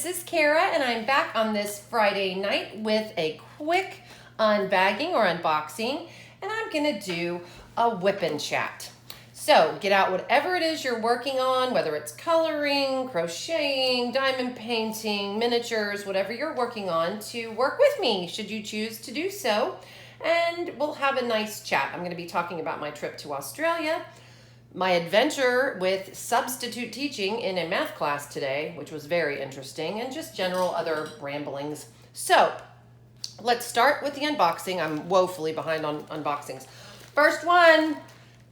is Kara, and I'm back on this Friday night with a quick unbagging or unboxing, and I'm gonna do a whip and chat. So get out whatever it is you're working on, whether it's coloring, crocheting, diamond painting, miniatures, whatever you're working on, to work with me should you choose to do so, and we'll have a nice chat. I'm gonna be talking about my trip to Australia, my adventure with substitute teaching in a math class today, which was very interesting, and just general other ramblings. So let's start with the unboxing. I'm woefully behind on unboxings. First one,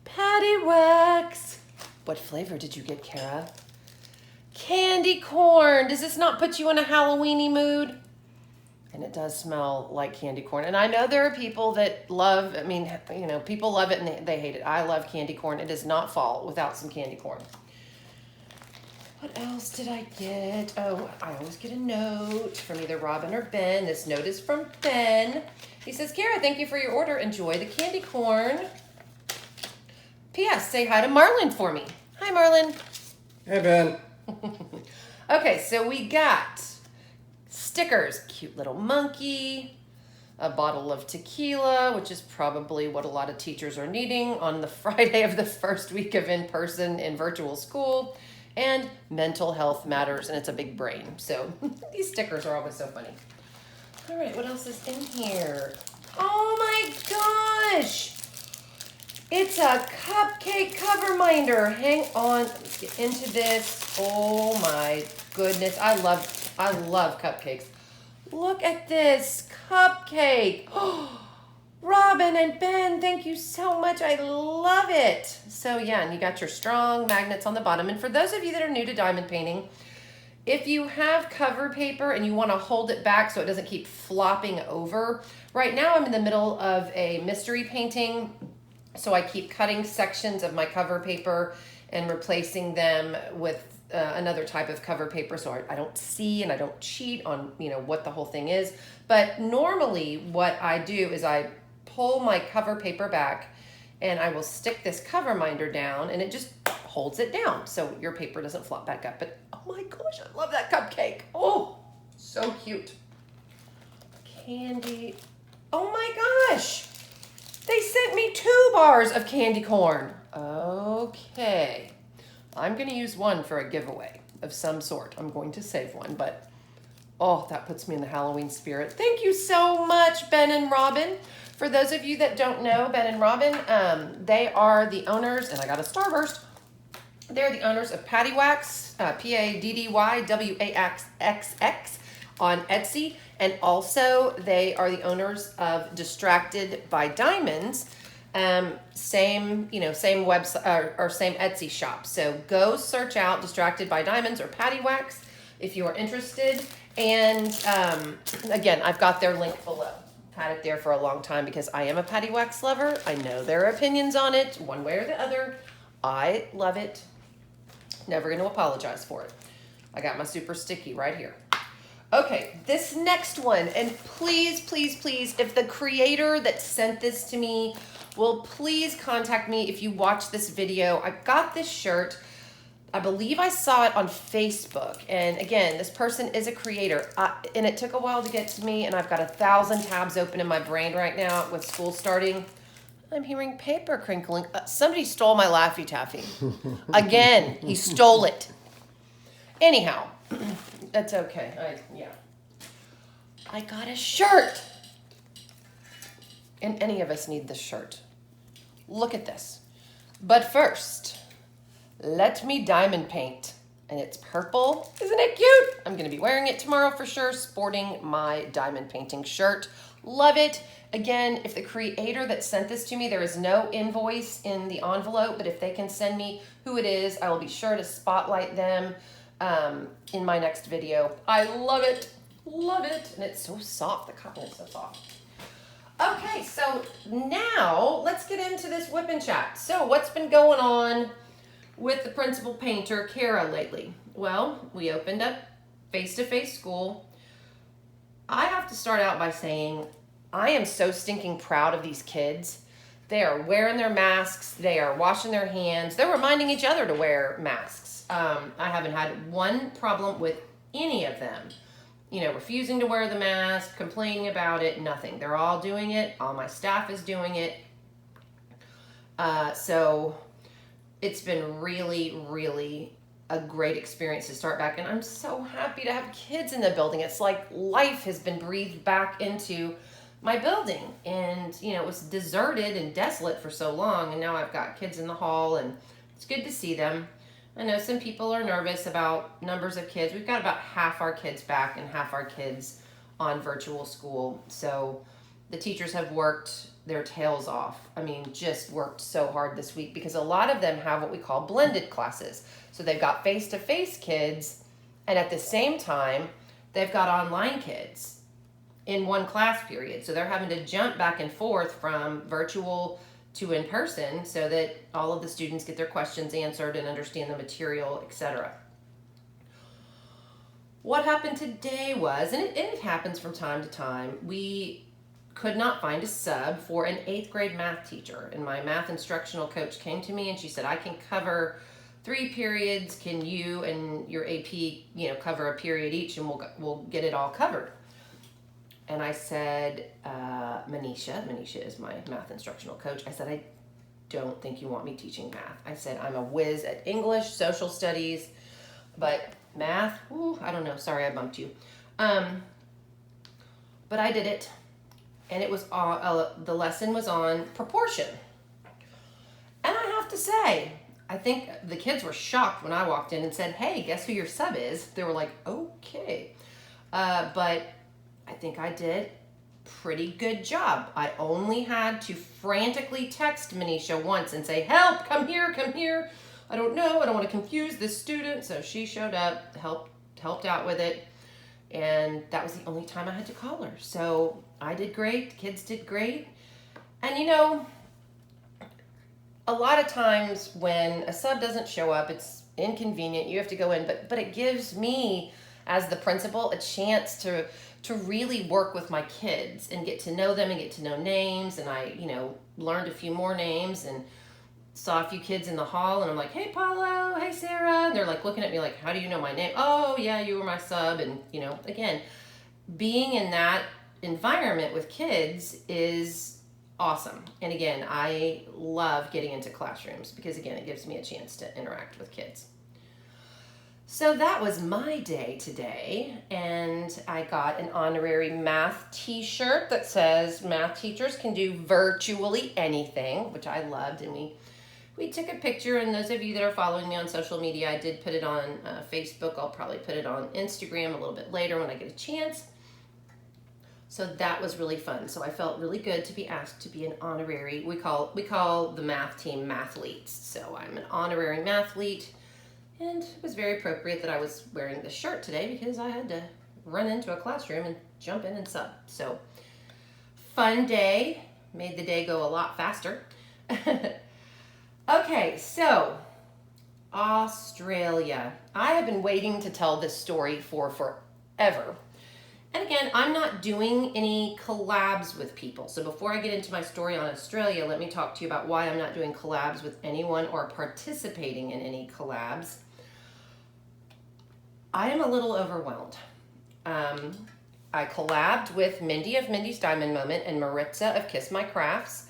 Paddywaxx. What flavor did you get, Kara? Candy corn. Does this not put you in a Halloweeny mood? And it does smell like candy corn. And I know there are people that love, people love it and they hate it. I love candy corn. It does not fall without some candy corn. What else did I get? Oh, I always get a note from either Robin or Ben. This note is from Ben. He says, Kara, thank you for your order. Enjoy the candy corn. P.S. Say hi to Marlin for me. Hi, Marlin. Hey, Ben. Okay, so we got stickers, cute little monkey, a bottle of tequila, which is probably what a lot of teachers are needing on the Friday of the first week of in-person and virtual school, and mental health matters, and it's a big brain. So these stickers are always so funny. All right, what else is in here? Oh my gosh! It's a cupcake cover minder. Hang on, let's get into this. Oh my goodness, I love cupcakes. Look at this cupcake. Robin and Ben, thank you so much. I love it. So yeah, and you got your strong magnets on the bottom. And for those of you that are new to diamond painting, if you have cover paper and you want to hold it back so it doesn't keep flopping over, right now I'm in the middle of a mystery painting. So I keep cutting sections of my cover paper and replacing them with another type of cover paper, so I don't see and I don't cheat on what the whole thing is. But normally what I do is I pull my cover paper back and I will stick this cover minder down and it just holds it down so your paper doesn't flop back up. But oh my gosh, I love that cupcake. Oh, so cute. Candy. Oh my gosh. They sent me 2 bars of candy corn. Okay. I'm going to use one for a giveaway of some sort. I'm going to save one, but oh, that puts me in the Halloween spirit. Thank you so much, Ben and Robin. For those of you that don't know, Ben and Robin, they are the owners, and I got a starburst. They're the owners of Paddywaxx, Paddywaxx on Etsy, and also they are the owners of Distracted by Diamonds. Same website or same Etsy shop. So go search out Distracted by Diamonds or Paddywaxx if you are interested. And again, I've got their link below. Had it there for a long time because I am a Paddywaxx lover. I know their opinions on it, one way or the other. I love it. Never going to apologize for it. I got my super sticky right here. Okay, this next one, and please, please, please, if the creator that sent this to me will please contact me if you watch this video. I got this shirt. I believe I saw it on Facebook. And again, this person is a creator. And it took a while to get to me, and I've got 1,000 tabs open in my brain right now with school starting. I'm hearing paper crinkling. Somebody stole my Laffy Taffy. Again, he stole it. Anyhow, that's okay. I got a shirt. And any of us need this shirt. Look at this. But first, let me diamond paint. And it's purple. Isn't it cute? I'm going to be wearing it tomorrow for sure, sporting my diamond painting shirt. Love it. Again, if the creator that sent this to me, there is no invoice in the envelope, but if they can send me who it is, I will be sure to spotlight them in my next video. I love it. Love it. And it's so soft. The cotton is so soft. Okay, so now let's get into this whip and chat. So what's been going on with the principal painter, Kara, lately? Well, we opened up face-to-face school. I have to start out by saying I am so stinking proud of these kids. They are wearing their masks. They are washing their hands. They're reminding each other to wear masks. I haven't had one problem with any of them, refusing to wear the mask, complaining about it, nothing. They're all doing it. All my staff is doing it. So it's been really, really a great experience to start back. And I'm so happy to have kids in the building. It's like life has been breathed back into my building. And, it was deserted and desolate for so long. And now I've got kids in the hall, and it's good to see them. I know some people are nervous about numbers of kids. We've got about half our kids back and half our kids on virtual school. So the teachers have worked their tails off. Just worked so hard this week, because a lot of them have what we call blended classes. So they've got face-to-face kids, and at the same time, they've got online kids in one class period. So they're having to jump back and forth from virtual to in person so that all of the students get their questions answered and understand the material, etc. What happened today was, and it happens from time to time, we could not find a sub for an 8th grade math teacher. And my math instructional coach came to me and she said, I can cover 3 periods. Can you and your AP, cover a period each, and we'll get it all covered. And I said, Manisha is my math instructional coach. I said, I don't think you want me teaching math. I said, I'm a whiz at English, social studies, but math, I don't know. Sorry, I bumped you. But I did it. And it was the lesson was on proportion. And I have to say, I think the kids were shocked when I walked in and said, hey, guess who your sub is? They were like, okay. But I think I did pretty good job. I only had to frantically text Manisha once and say, help, come here. I don't know, I don't want to confuse this student. So she showed up, helped out with it. And that was the only time I had to call her. So I did great, the kids did great. And a lot of times when a sub doesn't show up, it's inconvenient, you have to go in, but it gives me, as the principal, a chance to really work with my kids and get to know them and get to know names. And I, learned a few more names and saw a few kids in the hall, and I'm like, hey, Paulo, hey, Sarah. And they're like looking at me like, how do you know my name? Oh, yeah, you were my sub. And, again, being in that environment with kids is awesome. And again, I love getting into classrooms because, again, it gives me a chance to interact with kids. So that was my day today, and I got an honorary math t-shirt that says math teachers can do virtually anything, which I loved. And we took a picture, and those of you that are following me on social media, I did put it on Facebook. I'll probably put it on Instagram a little bit later when I get a chance. So that was really fun. So I felt really good to be asked to be an honorary, we call the math team mathletes. So I'm an honorary mathlete. And it was very appropriate that I was wearing this shirt today because I had to run into a classroom and jump in and sub. So fun day, made the day go a lot faster. Okay, so Australia. I have been waiting to tell this story for forever. And again, I'm not doing any collabs with people. So before I get into my story on Australia, let me talk to you about why I'm not doing collabs with anyone or participating in any collabs. I am a little overwhelmed. I collabed with Mindy of Mindy's Diamond Moment and Maritza of Kiss My Crafts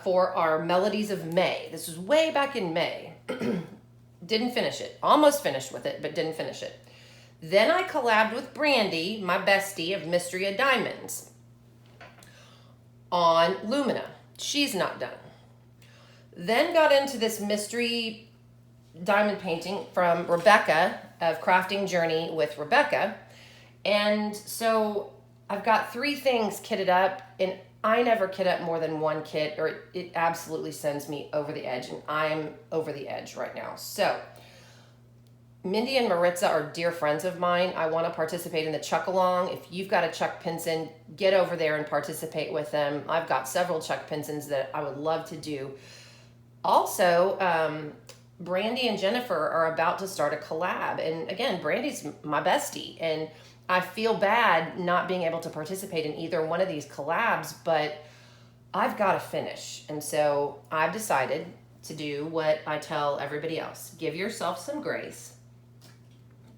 for our Melodies of May. This was way back in May. Didn't finish it. Almost finished with it, but didn't finish it. Then I collabed with Brandy, my bestie of Mystery of Diamonds, on Lumina. She's not done. Then got into this mystery diamond painting from Rebecca of Crafting Journey with Rebecca. And so I've got 3 things kitted up, and I never kit up more than 1 kit, or it absolutely sends me over the edge, and I'm over the edge right now. So Mindy and Maritza are dear friends of mine. I want to participate in the Chuck Along. If you've got a Chuck Pinson, get over there and participate with them. I've got several Chuck Pinsons that I would love to do. Also, Brandy and Jennifer are about to start a collab. And again, Brandy's my bestie. And I feel bad not being able to participate in either one of these collabs, but I've got to finish. And so I've decided to do what I tell everybody else. Give yourself some grace.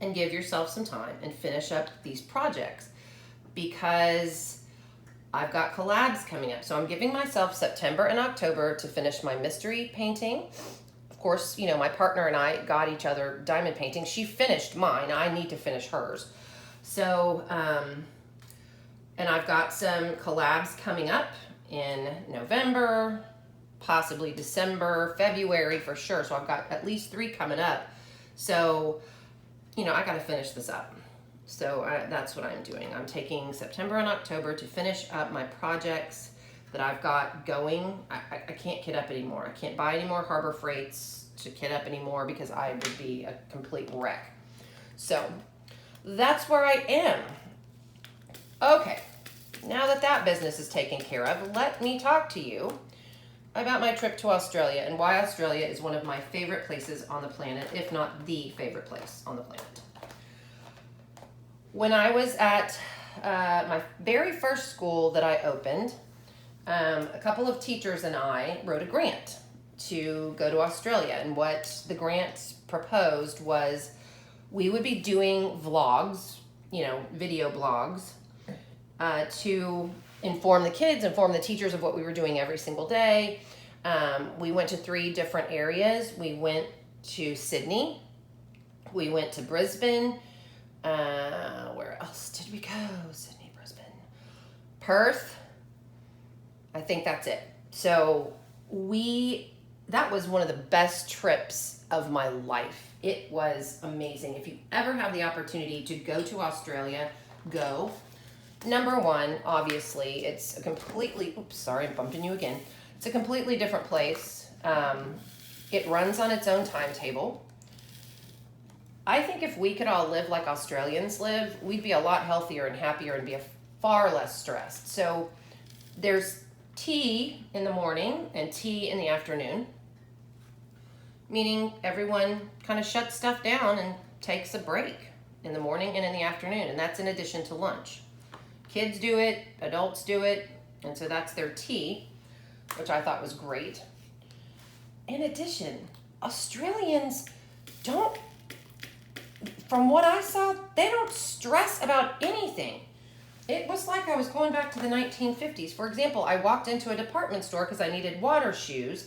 and give yourself some time and finish up these projects, because I've got collabs coming up. So I'm giving myself September and October to finish my mystery painting. Of course, you know, my partner and I got each other diamond painting. She finished mine. I need to finish hers. So, and I've got some collabs coming up in November, possibly December, February for sure. So I've got at least 3 coming up. So, you know, I got to finish this up. So that's what I'm doing. I'm taking September and October to finish up my projects that I've got going. I can't kit up anymore. I can't buy any more Harbor Freights to kit up anymore because I would be a complete wreck. So that's where I am. Okay, now that that business is taken care of, let me talk to you about my trip to Australia and why Australia is one of my favorite places on the planet, if not the favorite place on the planet. When I was at my very first school that I opened, a couple of teachers and I wrote a grant to go to Australia. And what the grant proposed was we would be doing vlogs, you know, video blogs, to inform the kids, inform the teachers of what we were doing every single day. We went to 3 different areas. We went to Sydney. We went to Brisbane. Where else did we go? Sydney, Brisbane, Perth. I think that's it. So that was one of the best trips of my life. It was amazing. If you ever have the opportunity to go to Australia, go. Number one, obviously, it's a completely, oops, sorry, I'm bumping you again. It's a completely different place. It runs on its own timetable. I think if we could all live like Australians live, we'd be a lot healthier and happier and be far less stressed. So there's tea in the morning and tea in the afternoon, meaning everyone kind of shuts stuff down and takes a break in the morning and in the afternoon, and that's in addition to lunch. Kids do it, adults do it, and so that's their tea, which I thought was great. In addition, Australians don't, from what I saw, they don't stress about anything. It was like I was going back to the 1950s. For example, I walked into a department store because I needed water shoes,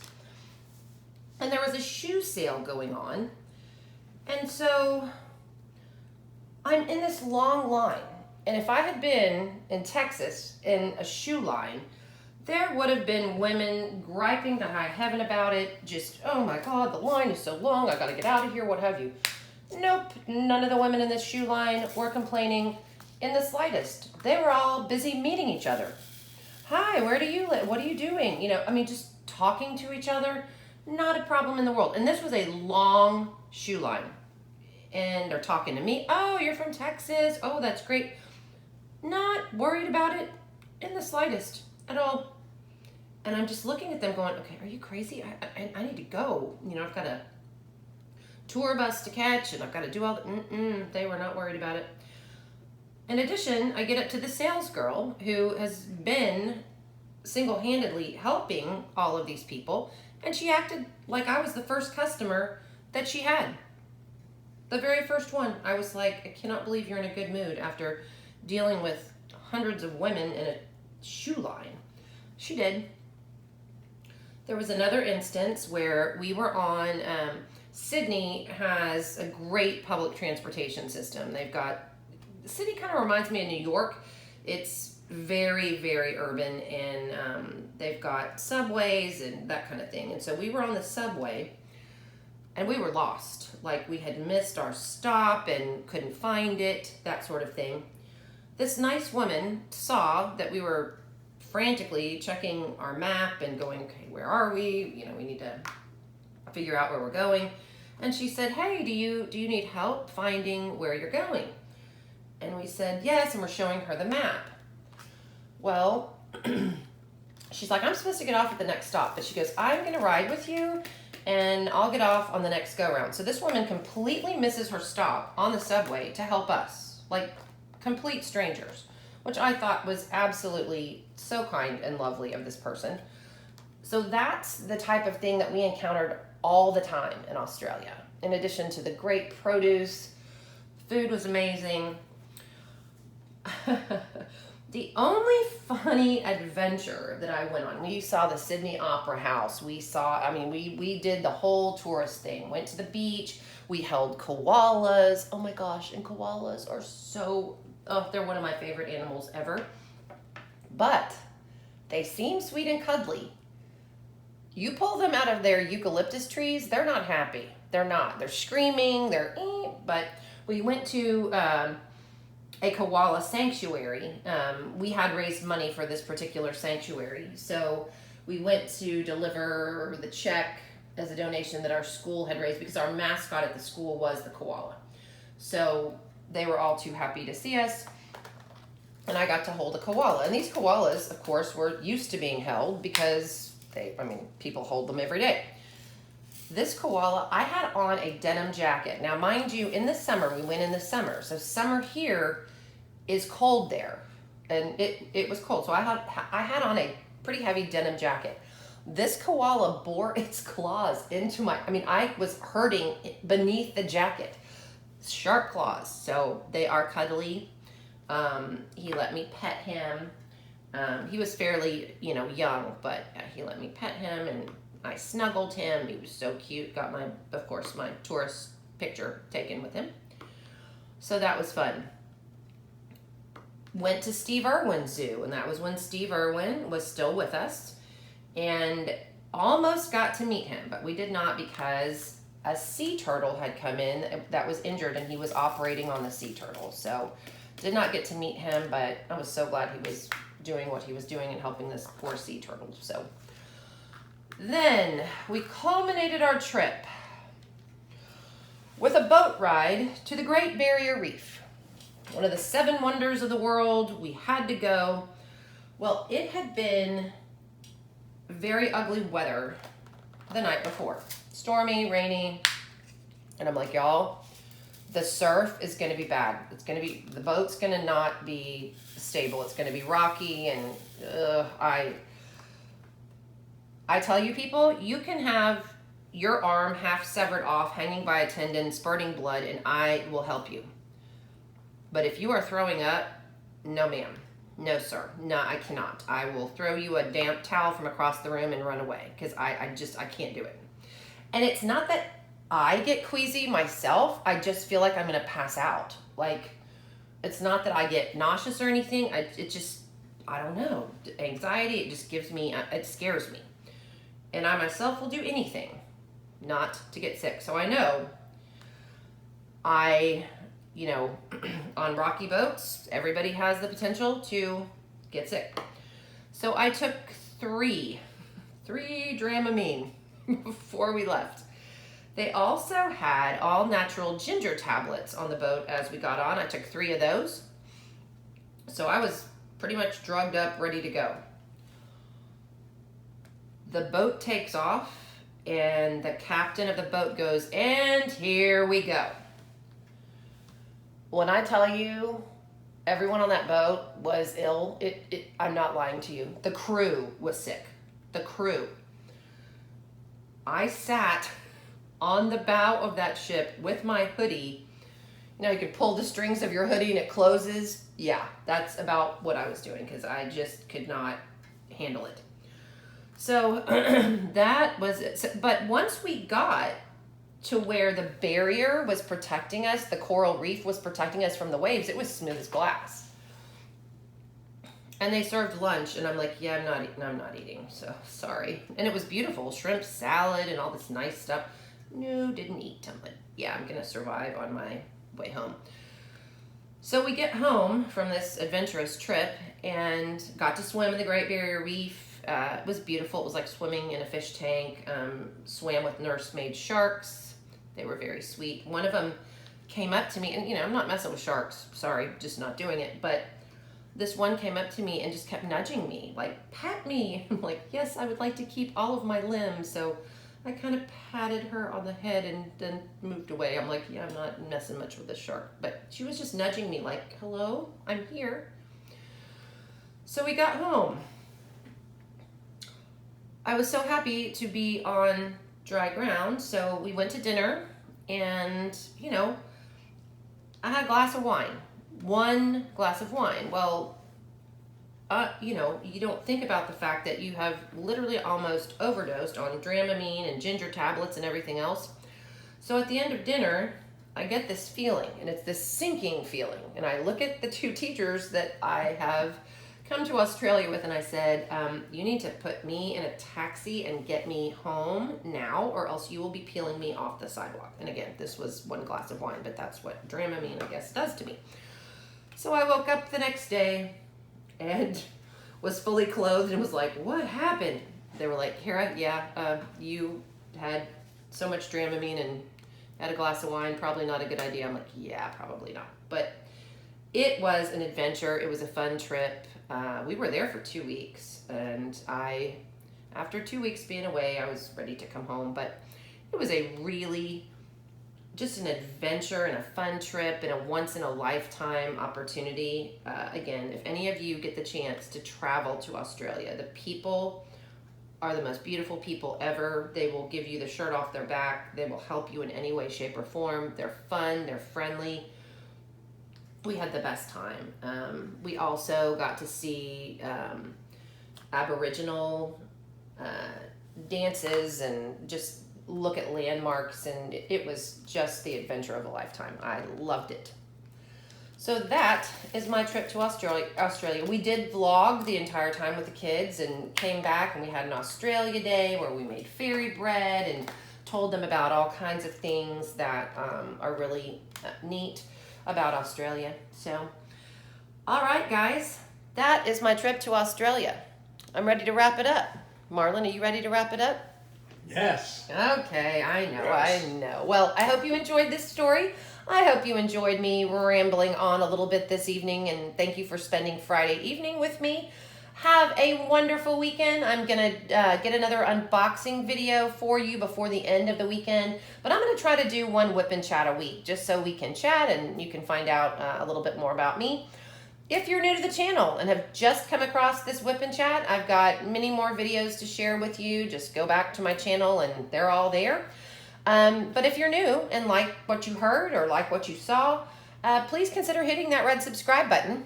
and there was a shoe sale going on. And so I'm in this long line. And if I had been in Texas in a shoe line, there would have been women griping to high heaven about it. Just, oh my God, the line is so long. I got to get out of here, what have you. Nope, none of the women in this shoe line were complaining in the slightest. They were all busy meeting each other. Hi, where do you live? What are you doing? You know, I mean, just talking to each other, not a problem in the world. And this was a long shoe line. And they're talking to me. Oh, you're from Texas. Oh, that's great. Not worried about it in the slightest at all. And I'm just looking at them going, okay, are you crazy? I need to go. You know, I've got a tour bus to catch and I've got to do all the, they were not worried about it. In addition, I get up to the sales girl who has been single-handedly helping all of these people, and she acted like I was the first customer that she had. The very first one. I was like, I cannot believe you're in a good mood after dealing with hundreds of women in a shoe line. She did. There was another instance where we were on, Sydney has a great public transportation system. They've got, the city kind of reminds me of New York. It's very, very urban, and they've got subways and that kind of thing. And so we were on the subway, and we were lost. Like we had missed our stop and couldn't find it, that sort of thing. This nice woman saw that we were frantically checking our map and going, okay, where are we? You know, we need to figure out where we're going. And she said, hey, do you need help finding where you're going? And we said, yes, and we're showing her the map. Well, she's like, I'm supposed to get off at the next stop. But she goes, I'm going to ride with you, and I'll get off on the next go-round. So this woman completely misses her stop on the subway to help us, like complete strangers, which I thought was absolutely so kind and lovely of this person. So that's the type of thing that we encountered all the time in Australia. In addition to the great produce, Food was amazing. The only funny adventure that I went on, we saw the Sydney Opera House. We saw, I mean, we did the whole tourist thing. Went to the beach. We held koalas. Oh my gosh, and koalas are so, oh, they're one of my favorite animals ever. But they seem sweet and cuddly. You pull them out of their eucalyptus trees, they're not happy. They're not. They're screaming, but we went to a koala sanctuary. We had raised money for this particular sanctuary. So we went to deliver the check as a donation that our school had raised because our mascot at the school was the koala. So they were all too happy to see us. And I got to hold a koala. And these koalas, of course, were used to being held because people hold them every day. This koala, I had on a denim jacket. Now, mind you, in the summer, we went in the summer. So summer here is cold there. And it was cold. So I had on a pretty heavy denim jacket. This koala bore its claws into I was hurting beneath the jacket. Sharp claws. So they are cuddly. He let me pet him. He was fairly, young, but he let me pet him and I snuggled him. He was so cute. Got my tourist picture taken with him. So that was fun. Went to Steve Irwin's zoo, and that was when Steve Irwin was still with us, and almost got to meet him, but we did not because a sea turtle had come in that was injured, and he was operating on the sea turtle. So did not get to meet him, but I was so glad he was doing what he was doing and helping this poor sea turtle. So then we culminated our trip with a boat ride to the Great Barrier Reef. One of the 7 wonders of the world. We had to go. Well, it had been very ugly weather the night before. Stormy, rainy. And I'm like, y'all, the surf is going to be bad. The boat's going to not be stable. It's going to be rocky. And I tell you people, you can have your arm half severed off, hanging by a tendon, spurting blood, and I will help you. But if you are throwing up, no ma'am. No sir. No, I cannot. I will throw you a damp towel from across the room and run away because I can't do it. And it's not that I get queasy myself. I just feel like I'm going to pass out. Like, it's not that I get nauseous or anything. I don't know. Anxiety, it just gives me, it scares me. And I myself will do anything not to get sick. So I know on rocky boats, everybody has the potential to get sick. So I took three Dramamine before we left. They also had all natural ginger tablets on the boat as we got on. I took 3 of those. So I was pretty much drugged up, ready to go. The boat takes off and the captain of the boat goes, and here we go. When I tell you everyone on that boat was ill, I'm not lying to you. The crew was sick. The crew. I sat on the bow of that ship with my hoodie. You could pull the strings of your hoodie and it closes. Yeah, that's about what I was doing because I just could not handle it. So that was it. But once we got to where the barrier was protecting us, the coral reef was protecting us from the waves, it was smooth as glass. And they served lunch, and I'm like, yeah, I'm not eating, so sorry. And it was beautiful, shrimp salad and all this nice stuff. No, didn't eat. I'm like, yeah, I'm gonna survive on my way home. So we get home from this adventurous trip and got to swim in the Great Barrier Reef. It was beautiful. It was like swimming in a fish tank. Swam with nursemaid sharks. They were very sweet. One of them came up to me, and I'm not messing with sharks. Sorry, just not doing it. But this one came up to me and just kept nudging me, like, pat me. I'm like, yes, I would like to keep all of my limbs. So I kind of patted her on the head and then moved away. I'm like, yeah, I'm not messing much with this shark. But she was just nudging me like, hello, I'm here. So we got home. I was so happy to be on dry ground. So we went to dinner and, I had a glass of wine. 1 glass of wine. Well, you know, you don't think about the fact that you have literally almost overdosed on Dramamine and ginger tablets and everything else. So at the end of dinner, I get this feeling, and it's this sinking feeling. And I look at the 2 teachers that I have come to Australia with, and I said, you need to put me in a taxi and get me home now, or else you will be peeling me off the sidewalk. And again, this was 1 glass of wine, but that's what Dramamine, I guess, does to me. So I woke up the next day and was fully clothed and was like, what happened? They were like, Kara, yeah, you had so much Dramamine and had a glass of wine, probably not a good idea. I'm like, yeah, probably not. But it was an adventure. It was a fun trip. We were there for 2 weeks, and after 2 weeks being away, I was ready to come home. But it was a really, just an adventure and a fun trip and a once-in-a-lifetime opportunity. Again, if any of you get the chance to travel to Australia, the people are the most beautiful people ever. They will give you the shirt off their back. They will help you in any way, shape, or form. They're fun. They're friendly. We had the best time. We also got to see Aboriginal dances and just look at landmarks, and it was just the adventure of a lifetime. I loved it. So that is my trip to Australia. We did vlog the entire time with the kids and came back, and we had an Australia day where we made fairy bread and told them about all kinds of things that are really neat about Australia. So, all right, guys, that is my trip to Australia. I'm ready to wrap it up. Marlon, are you ready to wrap it up? Yes. Okay, I know, Yes. I know. Well, I hope you enjoyed this story. I hope you enjoyed me rambling on a little bit this evening, and thank you for spending Friday evening with me. Have a wonderful weekend. I'm going to get another unboxing video for you before the end of the weekend, but I'm going to try to do 1 WIP and chat a week just so we can chat and you can find out a little bit more about me. If you're new to the channel and have just come across this WIP and chat, I've got many more videos to share with you. Just go back to my channel and they're all there. But if you're new and like what you heard or like what you saw, please consider hitting that red subscribe button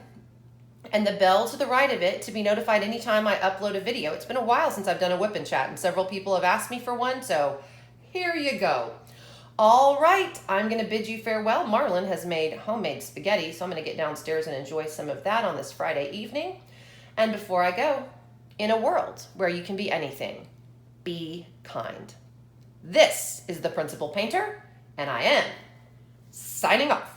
and the bell to the right of it to be notified anytime I upload a video. It's been a while since I've done a WIP and chat, and several people have asked me for one, so here you go. All right, I'm going to bid you farewell. Marlon has made homemade spaghetti, so I'm going to get downstairs and enjoy some of that on this Friday evening. And before I go, in a world where you can be anything, be kind. This is the Principal Painter, and I am signing off.